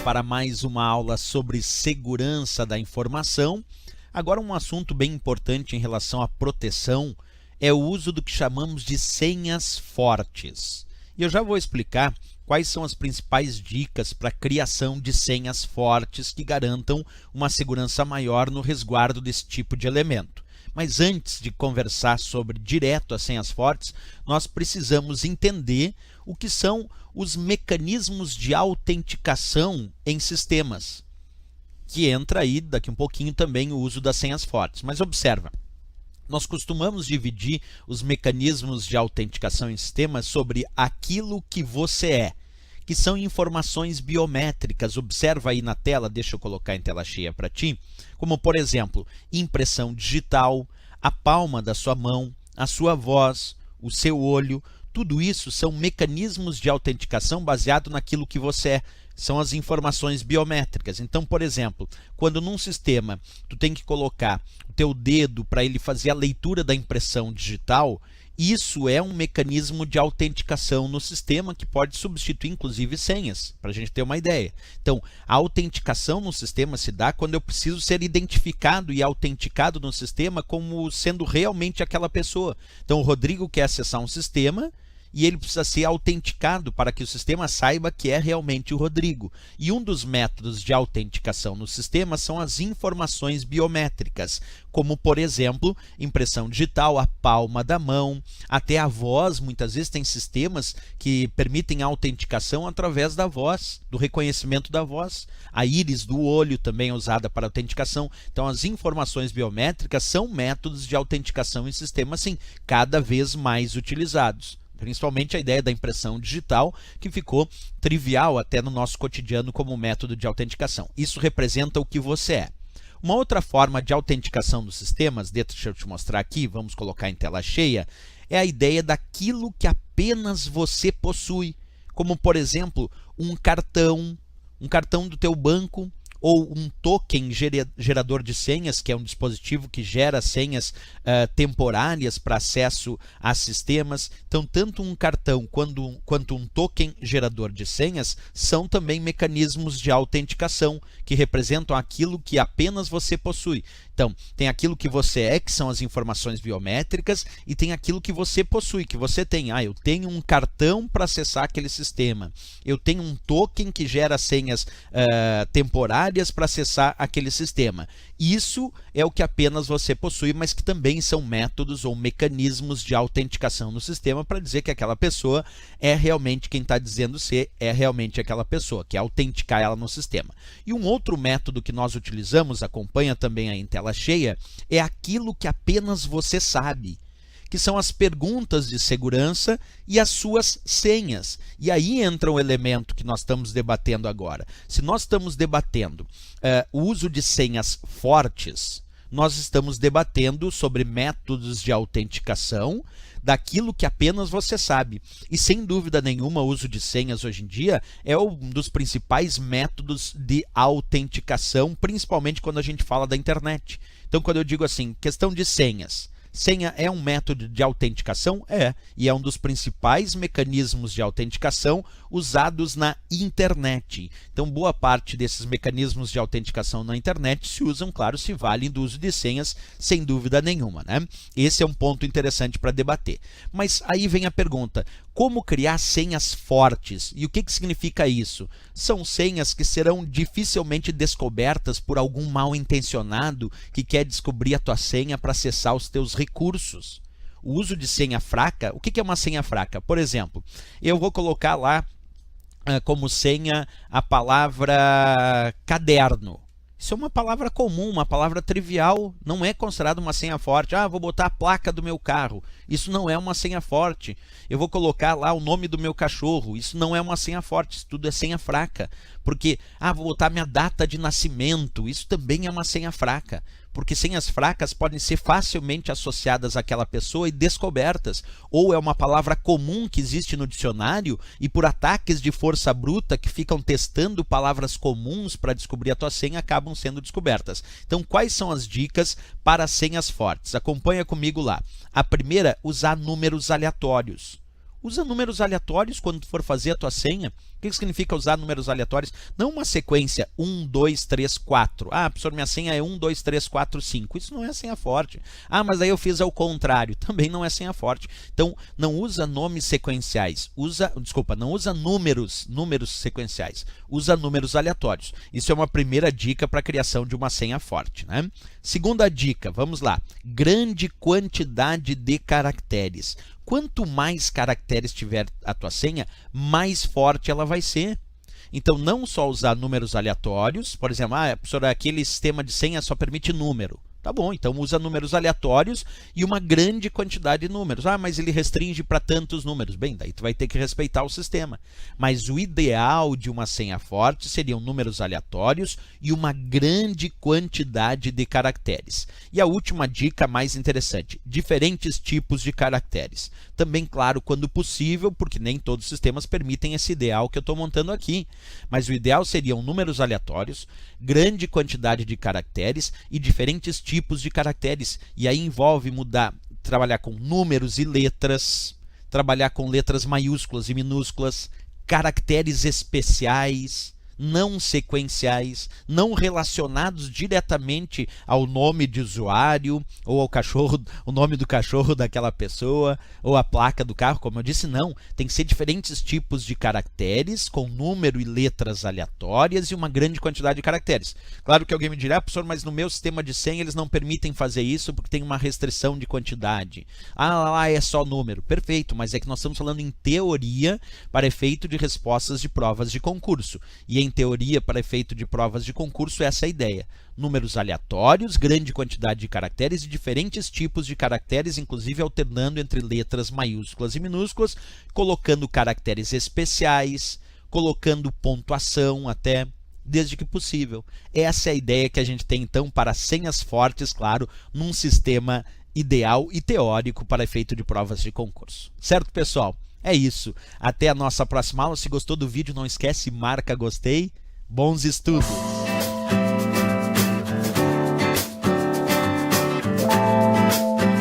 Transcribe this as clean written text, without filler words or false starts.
para mais uma aula sobre segurança da informação. Agora, um assunto bem importante em relação à proteção é o uso do que chamamos de senhas fortes. E eu já vou explicar quais são as principais dicas para a criação de senhas fortes que garantam uma segurança maior no resguardo desse tipo de elemento. Mas antes de conversar sobre direto as senhas fortes, nós precisamos entender o que são os mecanismos de autenticação em sistemas, que entra aí daqui um pouquinho também o uso das senhas fortes. Mas observa, nós costumamos dividir os mecanismos de autenticação em sistemas sobre aquilo que você é, que são informações biométricas. Observa aí na tela, deixa eu colocar em tela cheia para ti, como por exemplo, impressão digital, a palma da sua mão, a sua voz, o seu olho. Tudo isso são mecanismos de autenticação baseado naquilo que você é. São as informações biométricas. Então, por exemplo, quando num sistema tu tem que colocar o teu dedo para ele fazer a leitura da impressão digital, isso é um mecanismo de autenticação no sistema que pode substituir inclusive senhas, para a gente ter uma ideia. Então, a autenticação no sistema se dá quando eu preciso ser identificado e autenticado no sistema como sendo realmente aquela pessoa. Então, o Rodrigo quer acessar um sistema e ele precisa ser autenticado para que o sistema saiba que é realmente o Rodrigo. E um dos métodos de autenticação no sistema são as informações biométricas, como, por exemplo, impressão digital, a palma da mão, até a voz. Muitas vezes tem sistemas que permitem a autenticação através da voz, do reconhecimento da voz. A íris do olho também é usada para autenticação. Então, as informações biométricas são métodos de autenticação em sistemas, sim, cada vez mais utilizados. Principalmente a ideia da impressão digital, que ficou trivial até no nosso cotidiano como método de autenticação. Isso representa o que você é. Uma outra forma de autenticação dos sistemas, deixa eu te mostrar aqui, vamos colocar em tela cheia, é a ideia daquilo que apenas você possui, como por exemplo um cartão do teu banco, ou um token gerador de senhas, que é um dispositivo que gera senhas temporárias para acesso a sistemas. Então, tanto um cartão quanto um token gerador de senhas são também mecanismos de autenticação, que representam aquilo que apenas você possui. Então, tem aquilo que você é, que são as informações biométricas, e tem aquilo que você possui, que você tem. Eu tenho um cartão para acessar aquele sistema. Eu tenho um token que gera senhas temporárias para acessar aquele sistema. Isso é o que apenas você possui, mas que também são métodos ou mecanismos de autenticação no sistema para dizer que aquela pessoa é realmente quem está dizendo ser, é realmente aquela pessoa, que é autenticar ela no sistema. E um outro método que nós utilizamos, acompanha também aí em tela cheia, é aquilo que apenas você sabe, que são as perguntas de segurança e as suas senhas. E aí entra um elemento que nós estamos debatendo agora. Se nós estamos debatendo o uso de senhas fortes, nós estamos debatendo sobre métodos de autenticação daquilo que apenas você sabe. E sem dúvida nenhuma, o uso de senhas hoje em dia é um dos principais métodos de autenticação, principalmente quando a gente fala da internet. Então, quando eu digo assim, questão de senhas, senha é um método de autenticação? É, e é um dos principais mecanismos de autenticação usados na internet. Então, boa parte desses mecanismos de autenticação na internet se usam, claro, se valem do uso de senhas, sem dúvida nenhuma, né? Esse é um ponto interessante para debater. Mas aí vem a pergunta, como criar senhas fortes? E o que significa isso? São senhas que serão dificilmente descobertas por algum mal intencionado que quer descobrir a tua senha para acessar os teus recursos. O uso de senha fraca, o que é uma senha fraca? Por exemplo, eu vou colocar lá como senha a palavra caderno. Isso é uma palavra comum, uma palavra trivial, não é considerado uma senha forte. Vou botar a placa do meu carro. Isso não é uma senha forte. Eu vou colocar lá o nome do meu cachorro. Isso não é uma senha forte, isso tudo é senha fraca. Porque, vou botar minha data de nascimento. Isso também é uma senha fraca. Porque senhas fracas podem ser facilmente associadas àquela pessoa e descobertas. Ou é uma palavra comum que existe no dicionário e por ataques de força bruta que ficam testando palavras comuns para descobrir a tua senha, acabam sendo descobertas. Então, quais são as dicas para senhas fortes? Acompanha comigo lá. A primeira, usar números aleatórios. Usa números aleatórios quando tu for fazer a tua senha. O que significa usar números aleatórios? Não uma sequência 1, 2, 3, 4. Ah, professor, minha senha é 1, 2, 3, 4, 5. Isso não é senha forte. Ah, mas aí eu fiz ao contrário. Também não é senha forte. Então, não usa nomes sequenciais. Não usa números sequenciais. Usa números aleatórios. Isso é uma primeira dica para a criação de uma senha forte, né? Segunda dica, vamos lá. Grande quantidade de caracteres. Quanto mais caracteres tiver a tua senha, mais forte ela vai ser. Então, não só usar números aleatórios, por exemplo, professor, aquele sistema de senha só permite número. Tá bom, então usa números aleatórios e uma grande quantidade de números. Ah, mas ele restringe para tantos números. Bem, daí tu vai ter que respeitar o sistema. Mas o ideal de uma senha forte seriam números aleatórios e uma grande quantidade de caracteres. E a última dica mais interessante, diferentes tipos de caracteres. Também, claro, quando possível, porque nem todos os sistemas permitem esse ideal que eu estou montando aqui. Mas o ideal seriam números aleatórios, grande quantidade de caracteres e diferentes tipos de caracteres. E aí envolve trabalhar com números e letras, trabalhar com letras maiúsculas e minúsculas, caracteres especiais, não sequenciais, não relacionados diretamente ao nome de usuário ou ao cachorro, o nome do cachorro daquela pessoa ou a placa do carro, como eu disse, não. Tem que ser diferentes tipos de caracteres com número e letras aleatórias e uma grande quantidade de caracteres. Claro que alguém me dirá, professor, mas no meu sistema de senha eles não permitem fazer isso porque tem uma restrição de quantidade. Ah, lá é só número. Perfeito, mas é que nós estamos falando em teoria para efeito de respostas de provas de concurso. E em teoria, para efeito de provas de concurso, essa é a ideia. Números aleatórios, grande quantidade de caracteres e diferentes tipos de caracteres, inclusive alternando entre letras maiúsculas e minúsculas, colocando caracteres especiais, colocando pontuação até, desde que possível. Essa é a ideia que a gente tem, então, para senhas fortes, claro, num sistema ideal e teórico para efeito de provas de concurso. Certo, pessoal? É isso. Até a nossa próxima aula. Se gostou do vídeo, não esquece, marca gostei. Bons estudos!